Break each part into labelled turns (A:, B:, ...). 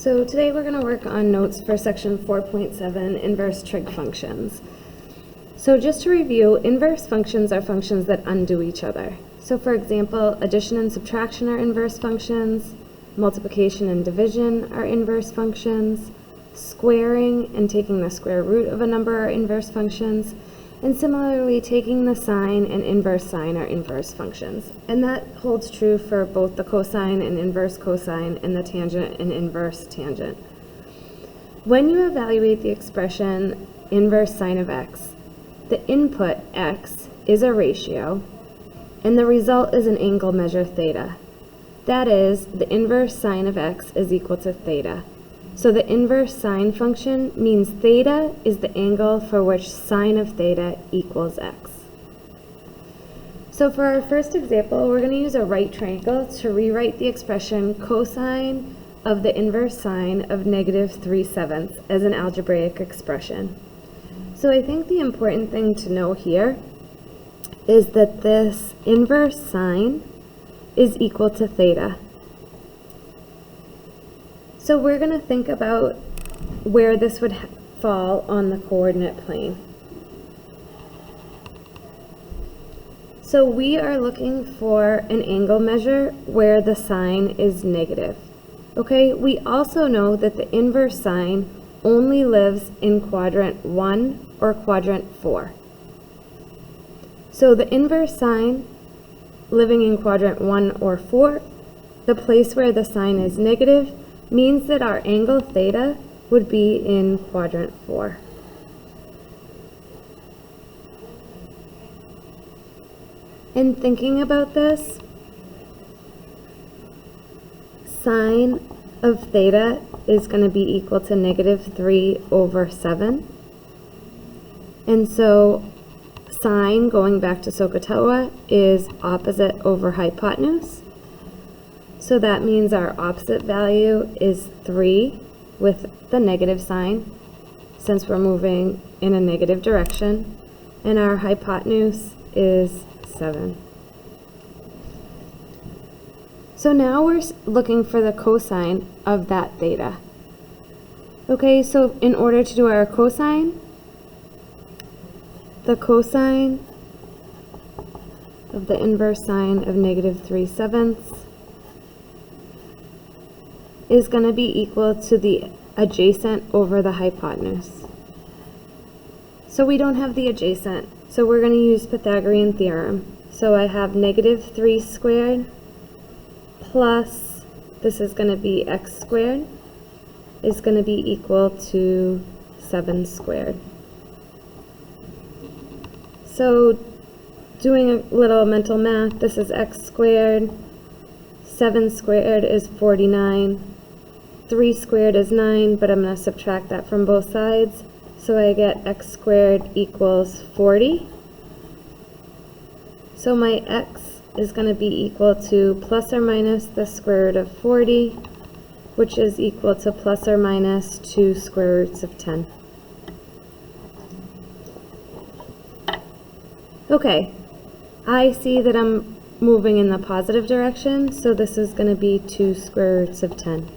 A: So today we're going to work on notes for section 4.7, inverse trig functions. So just to review, inverse functions are functions that undo each other. So for example, addition and subtraction are inverse functions, multiplication and division are inverse functions, squaring and taking the square root of a number are inverse functions, and similarly taking the sine and inverse sine are inverse functions. And that holds true for both the cosine and inverse cosine and the tangent and inverse tangent. When you evaluate the expression inverse sine of x, the input x is a ratio and the result is an angle measure theta. That is, the inverse sine of x is equal to theta. So the inverse sine function means theta is the angle for which sine of theta equals x. So for our first example, we're going to use a right triangle to rewrite the expression cosine of the inverse sine of -3/7 as an algebraic expression. So I think the important thing to know here is that this inverse sine is equal to theta. So we're going to think about where this would fall on the coordinate plane. So we are looking for an angle measure where the sine is negative. Okay, we also know that the inverse sine only lives in quadrant 1 or quadrant 4. So the inverse sine living in quadrant 1 or 4, the place where the sine is negative, means that our angle theta would be in quadrant 4. In thinking about this, sine of theta is going to be equal to -3/7. And so sine, going back to SOHCAHTOA, is opposite over hypotenuse. So that means our opposite value is 3 with the negative sign, since we're moving in a negative direction, and our hypotenuse is 7. So now we're looking for the cosine of that theta. Okay, so in order to do our cosine, the cosine of the inverse sine of -3/7 is going to be equal to the adjacent over the hypotenuse. So we don't have the adjacent, so we're going to use Pythagorean Theorem. So I have -3 squared plus, this is going to be x squared, is going to be equal to 7 squared. So doing a little mental math, this is x squared, 7 squared is 49, 3 squared is 9, but I'm going to subtract that from both sides. So I get x squared equals 40. So my x is going to be equal to plus or minus the square root of 40, which is equal to plus or minus 2 square roots of 10. Okay, I see that I'm moving in the positive direction, so this is going to be 2 square roots of 10.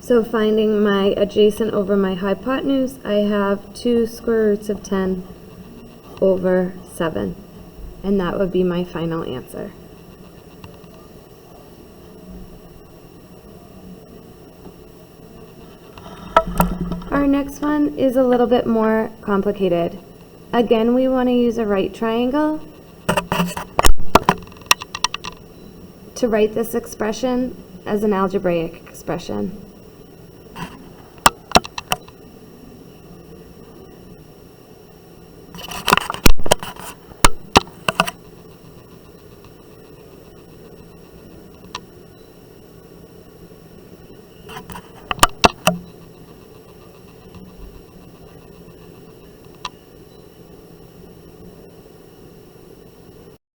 A: So finding my adjacent over my hypotenuse, I have 2 square roots of 10 over 7. And that would be my final answer. Our next one is a little bit more complicated. Again, we want to use a right triangle to write this expression as an algebraic expression.